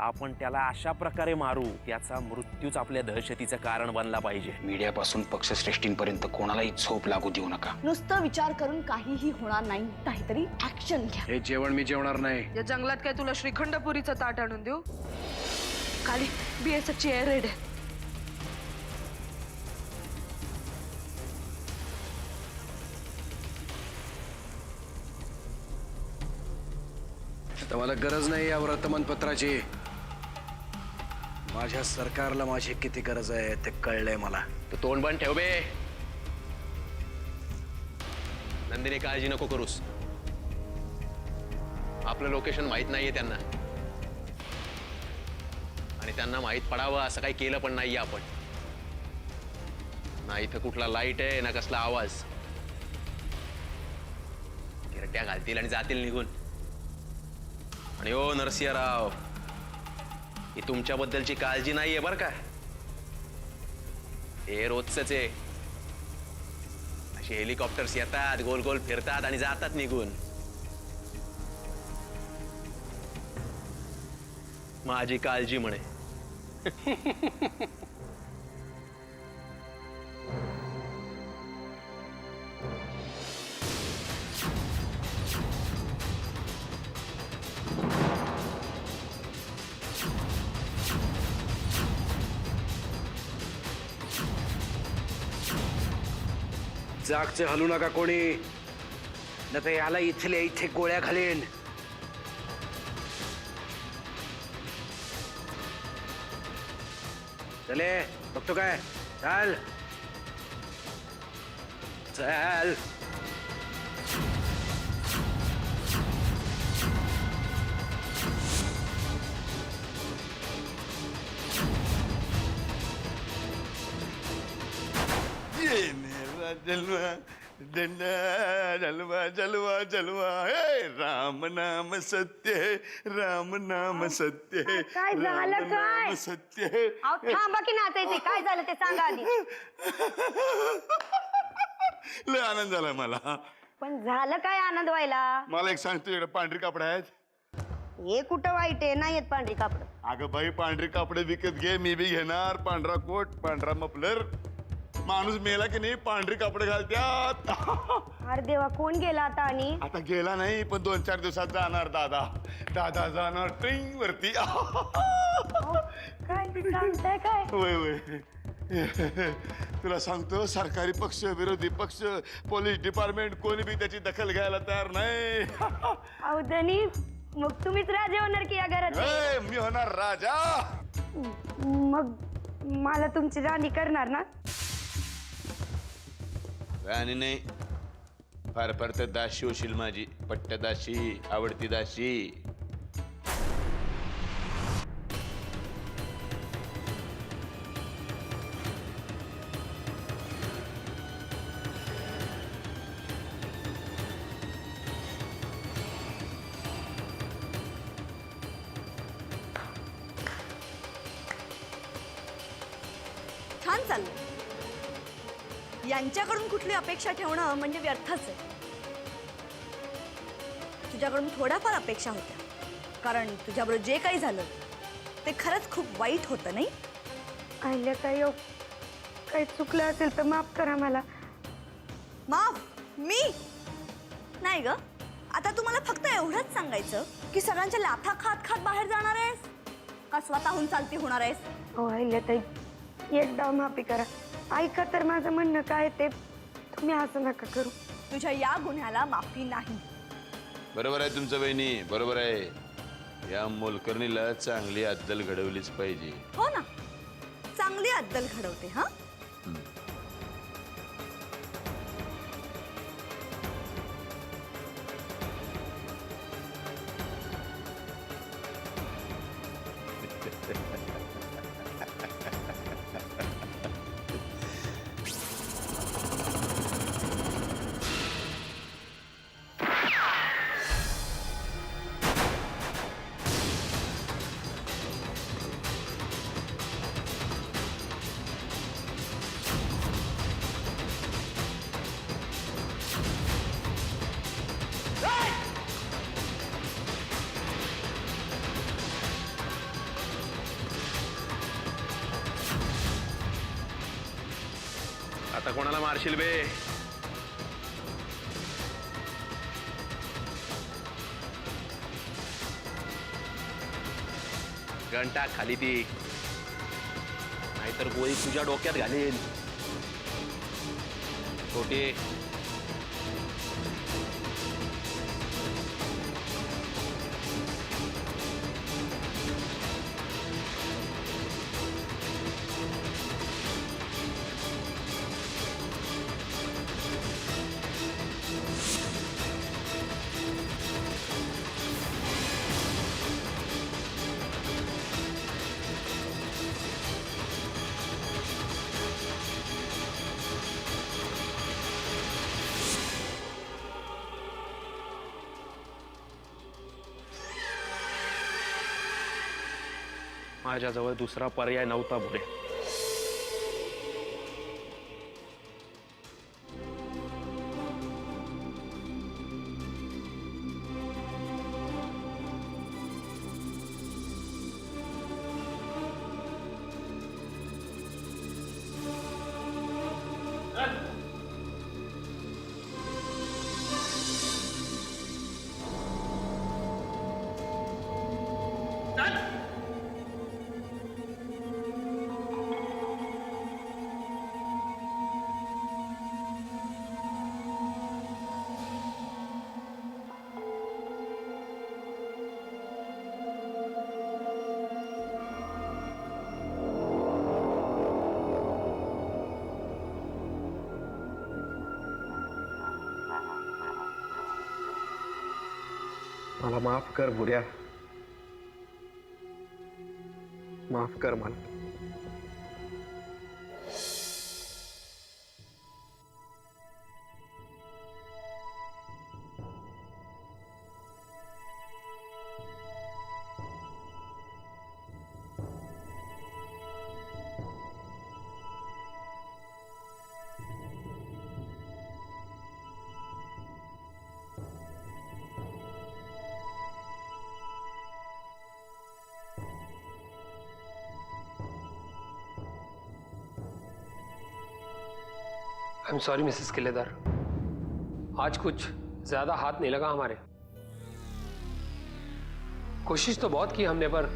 आपण त्याला अशा प्रकारे मारू त्याचा मृत्यूच आपल्या दहशतीचं कारण बनला पाहिजे. मीडियापासून पक्षश्रेष्ठींपर्यंत कोणालाही झोप लागू देऊ नका. नुसतं विचार करून काहीही होणार नाही, काहीतरी ऍक्शन घ्या. हे जेवण मी जेवणार नाही. या जंगलात काय तुला श्रीखंडपुरीचं ताट आणून देऊ? खाली BSFची एअर रेड आहे. आता मला गरज नाही या वर्तमानपत्राची. माझ्या सरकारला माझी किती गरज आहे ते कळलंय मला. तू तोंड बंद ठेव बे. नंदिनी काळजी नको करूस. आपलं लोकेशन माहित नाहीये त्यांना आणि त्यांना माहित पडावं असं काही केलं पण नाहीये आपण. ना इथं कुठला लाईट आहे ना कसला आवाज. गिरट्या घालतील आणि जातील निघून. आणि ओ नरसिंहराव, ही तुमच्याबद्दलची काळजी नाहीये बरं का. हे रोजच आहे. अशी हेलिकॉप्टर्स येतात, गोल गोल फिरतात आणि जातात निघून. माझी काळजी म्हणे. जागचे हलू नका कोणी, न तर याला इथल्या इथे गोळ्या घालेन. चले बघतो काय. चल चल. जलवा डंडा जलवा जलवा जलवा हे राम नाम सत्य है, राम नाम सत्य है. काय झालं राम काय? नाम सत्य है. थांबा की नाचायचे. काय झालं ते सांगा आधी. लय आनंद झाला मला. पण झालं काय आनंद व्हायला? मला एक सांग, तुझ्याकडे पांढरी कापड आहेत? हे कुठं वाईट आहे? नाही येत पांढरी कापड. अगं बाई, पांढरी कापडे विकत घे, मी बी घेणार. पांढरा कोट, पांढरा मफलर. माणूस मेला की नाही पांढरी कापडे घालत्यात. अरे देवा, कोण गेला आता? आणि आता गेला नाही, पण 2-4 दिवसात जाणार दादा. दादा जाणार ट्रेन वरती. काय सांगताय काय? होय होय. तुला सांगतो, सरकारी पक्ष, विरोधी पक्ष, पोलीस डिपार्टमेंट कोणी बी त्याची दखल घ्यायला तयार नाही. अवधनी, मग तुम्हीच राजे होणार की या घरात? ए, मी होणार राजा. मग मला तुमची राणी करणार ना? राणी नाही, फार फार तर दाशी होशील माझी. पट्ट्या दाशी, आवडती दाशी. छान चाललंय. यांच्याकडून कुठली अपेक्षा ठेवणं म्हणजे व्यर्थच आहे. तुझ्याकडून थोड्याफार अपेक्षा होत्या, कारण तुझ्याबरोबर जे काही झालं ते खरंच खूप वाईट होतं, नाही? आईला काही चुकलं असेल तर माफ करा मला. माफ? मी नाही ग. आता तुम्हाला फक्त एवढंच सांगायचं की सगळ्यांच्या लाथा खात खात बाहेर जाणार आहेस का स्वतःहून चालती होणार आहेस? हो अहिल्याताई, एकदा माफी करा. ऐका तर माझं म्हणणं काय ते. तुम्ही असं नका करू. तुझ्या या गुन्ह्याला माफी नाही. बरोबर आहे तुमचं बहिणी, बरोबर आहे. या मोलकर्णीला चांगली अद्दल घडवलीच पाहिजे. हो ना, चांगली अद्दल घडवते. हा, आता कोणाला मारशील बे? घंटा खाली ती, नाहीतर गोळी तुझ्या डोक्यात घालेल. छोटे माझ्याजवळ दुसरा पर्याय नव्हता भुरे. मला माफ कर भुऱ्या, माफ कर मला. आई एम सॉरी मिसेस किलेदार, आज कुछ ज्यादा हाथ नहीं लगा हमारे. कोशिश तो बहुत की हमने, पर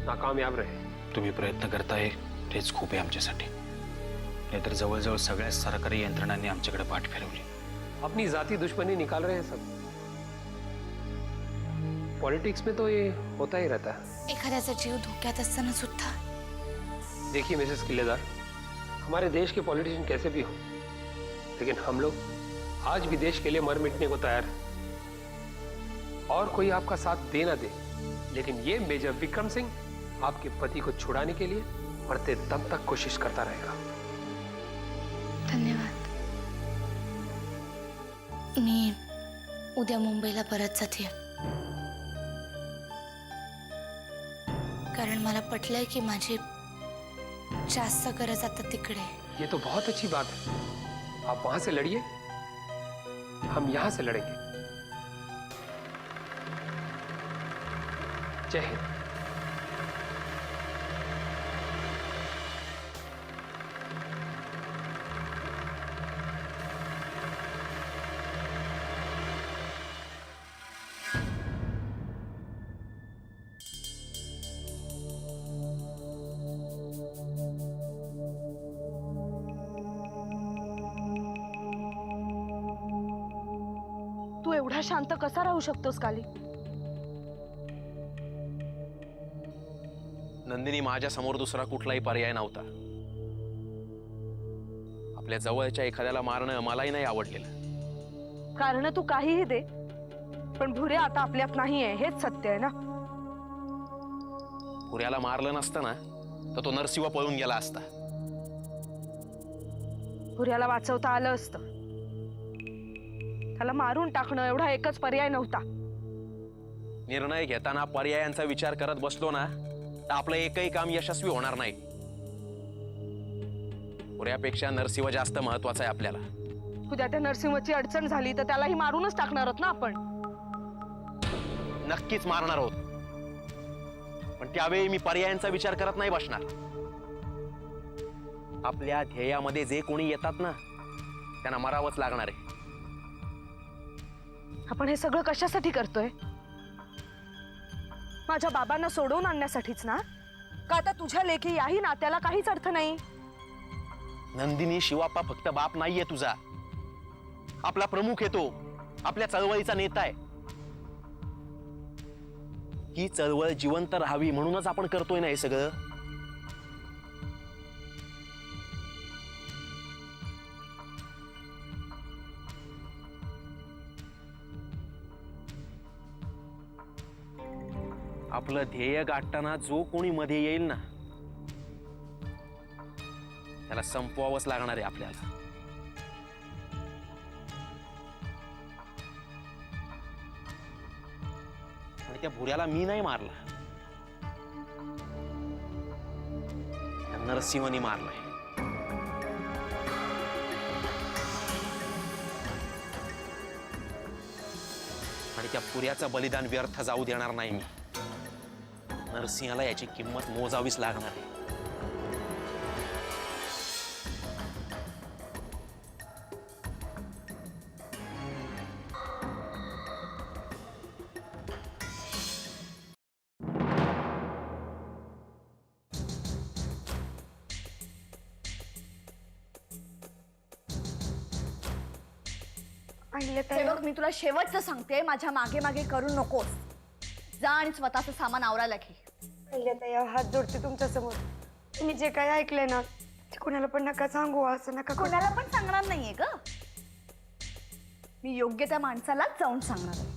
नाकामयाब रहे. तुम्ही प्रयत्न करताय तेच खूप आहे आमच्यासाठी. नाहीतर जवळजवळ सगळ्या सरकारी यंत्रणांनी आमच्याकडे पाठ फिरवली. अपनी जाती दुश्मनी निकाल रहे हैं सब. पॉलिटिक्स में तो ये होता ही रहता है. एखाद्याचा जीव धोक्यात असताना सुद्धा. देखिए मिसेस किलेदार, हमारे देश के पॉलिटिशियन कैसे भी हो, लेकिन हम लोग आज भी देश के लिए मर मिटने को तैयार हैं. और कोई आपका साथ दे ना दे, लेकिन ये मेजर विक्रम सिंह आपके पति को छुड़ाने के लिए मरते दम तक कोशिश करता रहेगा. धन्यवाद. मी उद्या मुंबईला परत जाते, कारण मला पटलंय की माझी जास्त गरज आता तिकडे. ये तो बहुत अच्छी बात है. आप वहां से लड़िए, हम यहां से लड़ेंगे. जय हिंद. तू एवढा शांत कसा राहू शकतोस काली? नंदिनी, माझ्या समोर दुसरा कुठलाही पर्याय नव्हता. आपल्या जवळच्या एखाद्याला मारणं मलाही नाही आवडलेलं. कारण तू काहीही दे, पण भुरे आता आपल्यात नाही आहे, हेच सत्य आहे ना. भुऱ्याला मारलं नसतं ना तर तो नरसिंह पळून गेला असता. भुऱ्याला वाचवता आलं असतं. त्याला मारून टाकणं एवढा एकच पर्याय नव्हता. निर्णय घेताना पर्यायांचा विचार करत बसलो ना तर आपलं एकही काम यशस्वी होणार नाही. भुऱ्यापेक्षा नरसिंह जास्त महत्वाचा आहे आपल्याला. उद्या त्या नरसिंहची अडचण झाली तर त्यालाही मारूनच टाकणार आहोत ना आपण. नक्कीच मारणार आहोत, पण त्यावेळी मी पर्यायांचा विचार करत नाही बसणार. आपल्या ध्येयामध्ये जे कोणी येतात ना त्यांना मरावंच लागणार आहे. आपण हे सगळं कशासाठी करतोय? माझ्या बाबांना सोडवून आणण्यासाठीच ना? का आता तुझ्या लेखी याही नात्याला काहीच अर्थ नाही? नंदिनी, शिवाप्पा फक्त बाप नाहीये तुझा, आपला प्रमुख आहे तो, आपल्या चळवळीचा नेता आहे. ही चळवळ जिवंत राहावी म्हणूनच आपण करतोय ना हे सगळं. आपलं ध्येय गाठताना जो कोणी मध्ये येईल ना त्याला संपवावंच लागणार आहे आपल्याला. आणि त्या भुऱ्याला मी नाही मारला, त्या नरसिंहनी मारलाय. आणि त्या पुऱ्याचं बलिदान व्यर्थ जाऊ देणार नाही मी. नरसिंहाला याची किंमत मोजावीच लागणार आहे. हे बघ, मी तुला शेवटचं सांगते, माझ्या मागे मागे करू नकोस. जा आणि स्वतःचं सामान आवरायला घे. अहिल्याताई, हात जोडते तुमच्या समोर. तुम्ही जे काही ऐकलंय ना ते कुणाला पण नका सांगू, असं नका करू. कोणाला पण सांगणार नाहीये ग. मी योग्य त्या माणसालाच जाऊन सांगणार आहे,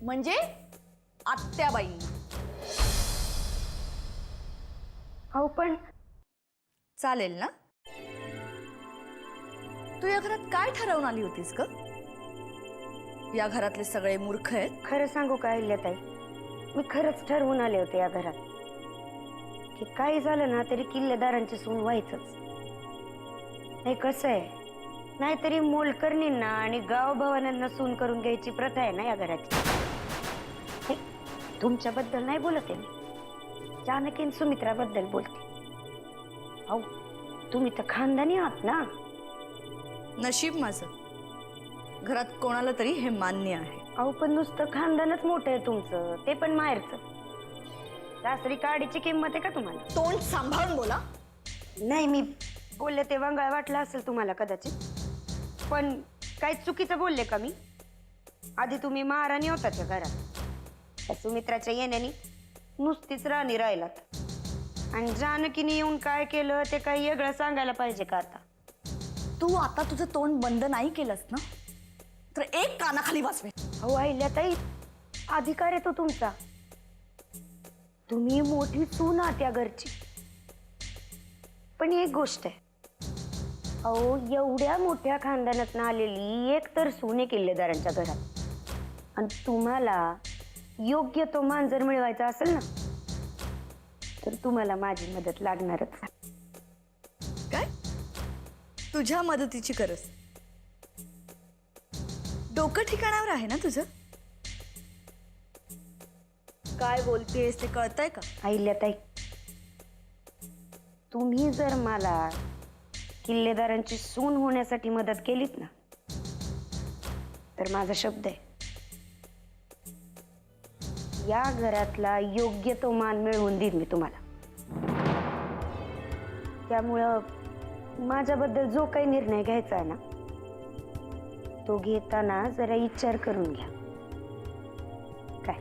म्हणजे आत्याबाई. अहो पण चालेल ना? तू या घरात काय ठरवून आली होतीस ग? या घरातले सगळे मूर्ख आहेत? खरं सांगू का अहिल्याताई, मी खरंच ठरवून आले होते या घरात की काही झालं ना तरी किल्लेदारांची सून व्हायचंच नाही. कसं आहे, नाहीतरी मोलकर्णींना आणि गाव भवानांना सून करून घ्यायची प्रथा आहे ना या घराची. हे, तुमच्याबद्दल नाही बोलते मी, जानकीन सुमित्राबद्दल बोलते. अहो, तुम्ही तर खानदानी आहात ना. नशीब माझं, घरात कोणाला तरी हे मान्य आहे. अहो पण नुसतं खानदानच मोठं आहे तुमचं, ते पण माहेरचं. सासरी काडीची किंमत आहे का तुम्हाला? तोंड सांभाळून बोला. नाही, मी बोलले ते वंगाळ वाटलं असेल तुम्हाला कदाचित, पण काही चुकीचं बोलले का मी? आधी तुम्ही महाराणी होतात या घरात, त्या सुमित्राच्या येण्याने नुसतीच राणी राहिलात. आणि जानकीने येऊन काय केलं ते काही वेगळं सांगायला पाहिजे का आता? तू आता तुझं तोंड बंद नाही केलंस ना तर एक कानाखाली वाजवे. अहो अहिल्याताई, अधिकार आहे तो तुमचा. तुम्ही मोठी सून आहात या घरची. पण एक गोष्ट आहे, अहो एवढ्या मोठ्या खानदानातून आलेली एक तर सून आहे किल्लेदारांच्या घरात, आणि तुम्हाला योग्य तो मान जर मिळवायचा असेल ना तर तुम्हाला माझी मदत लागणारच. काय तुझ्या मदतीची गरज? डोकं ठिकाणावर आहे ना तुझं? काय बोलतेस ते कळतंय का? अहिल्याताई, तुम्ही जर मला किल्लेदारांची सून होण्यासाठी मदत केलीत ना तर माझा शब्द आहे, या घरातला योग्य तो मान मिळवून देईन मी तुम्हाला. त्यामुळं माझ्याबद्दल जो काही निर्णय घ्यायचा आहे ना तो घेताना जरा विचार करून घ्या. काय?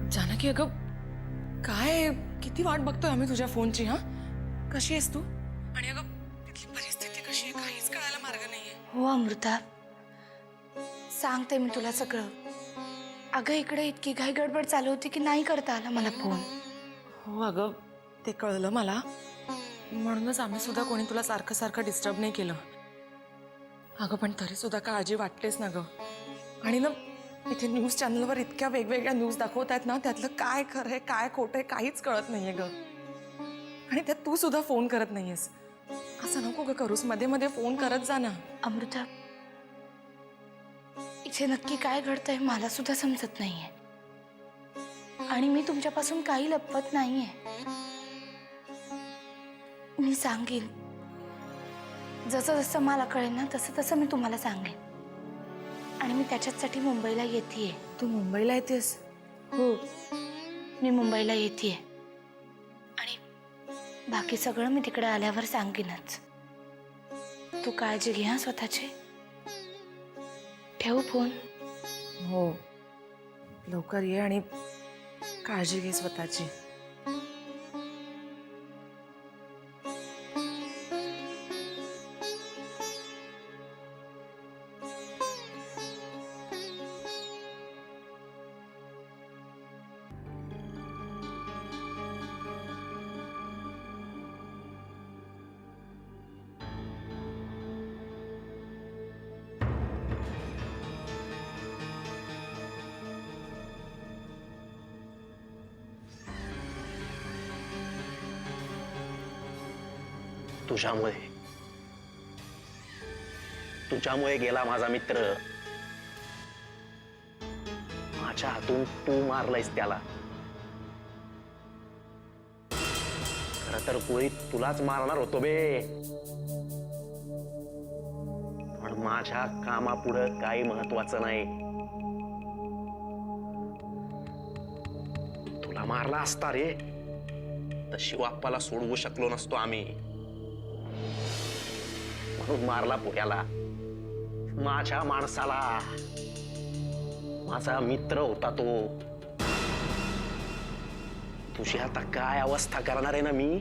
जानकी, अगं काय किती वाट बघतोय आम्ही तुझ्या फोनची. हा, कशी आहेस तू? आणि अगं तिथली परिस्थिती कशी आहे काहीच कळायला मार्ग नाहीये. हो अमृता, सांगते मी तुला सगळं. अगं इकडे इतकी घाई गडबड चालू होती की नाही करता आला मला फोन. हो अगं, ते कळलं मला, म्हणूनच आम्ही सुद्धा कोणी तुला सारखं सारखं डिस्टर्ब नाही केलं. अगं पण तरी सुद्धा काळजी वाटतेच ना गं. आणि ना इथे न्यूज चॅनलवर इतक्या वेगवेगळ्या न्यूज दाखवत आहेत ना, त्यातलं काय खरं आहे काय खोटं आहे काहीच कळत नाहीये ग. आणि त्यात तू सुद्धा फोन करत नाहीयेस. असं नको ग करूस, मध्ये मध्ये फोन करत जा ना. अमृता, इथे नक्की काय घडतंय मला सुद्धा समजत नाहीये. आणि मी तुमच्यापासून काही लपवत नाहीये. मी सांगेन जसं जसं मला कळेल ना तसं तसं मी तुम्हाला सांगेन. आणि मी त्याच्यासाठी मुंबईला येतेय. तू मुंबईला येतेस? हो, मी मुंबईला येतेय. आणि बाकी सगळं मी तिकडे आल्यावर सांगेनच. तू काळजी घे हा स्वतःची. ठेवू फोन? हो, लवकर ये आणि काळजी घे स्वतःची. तुझ्यामुळे गेला माझा मित्र. माझ्या हातून तू मारलायस त्याला. खरं तर गोळीत तुलाच मारणार होतो बे, पण माझ्या कामापुढं काही महत्वाचं नाही. तुला मारला असता रे तर शिवाप्पाला सोडवू शकलो नसतो आम्ही. म्हणून मारला पुण्याला, माझ्या माणसाला. माझा मित्र होता तो. तुझी आता काय अवस्था करणार आहे ना मी,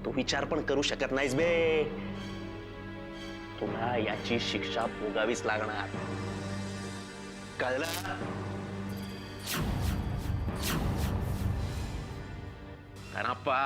तू विचार पण करू शकत नाहीस बे. तुला याची शिक्षा भोगावीच लागणार, कळलं? कानाप्पा,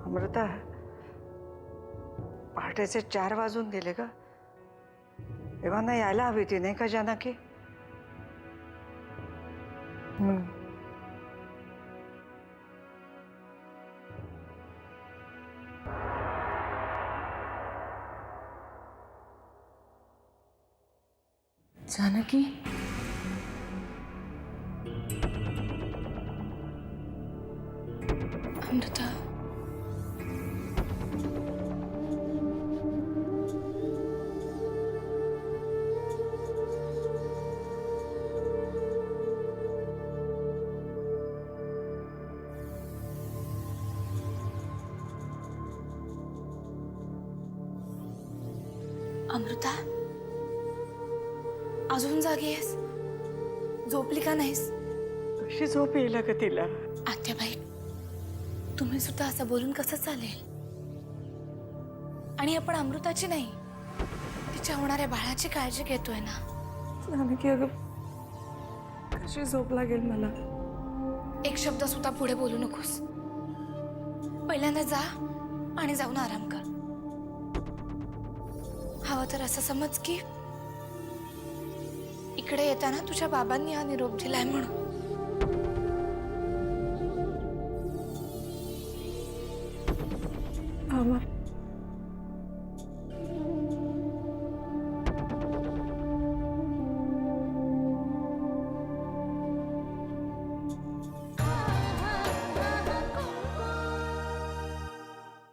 अमृता, पहाटेचे 4 वाजून गेले का? तेव्हा ना यायला हवी ती नाही का जानकी? जानकी, अमृता, अमृता, अजून जागी आहेस? झोपली का नाहीस? कशी झोप येईल का तिला? आत्याबाई, तुम्ही सुद्धा असं बोलून कसं चालेल? आणि आपण अमृताची नाही, तिच्या होणाऱ्या बाळाची काळजी घेतोय ना. जानकी अगं, कशी झोप लागेल मला? एक शब्द सुद्धा पुढे बोलू नकोस. पहिल्यांदा जा आणि जाऊन आराम कर. हवं तर असं समज की इकडे येताना तुझ्या बाबांनी हा निरोप दिलाय म्हणून. बाबा,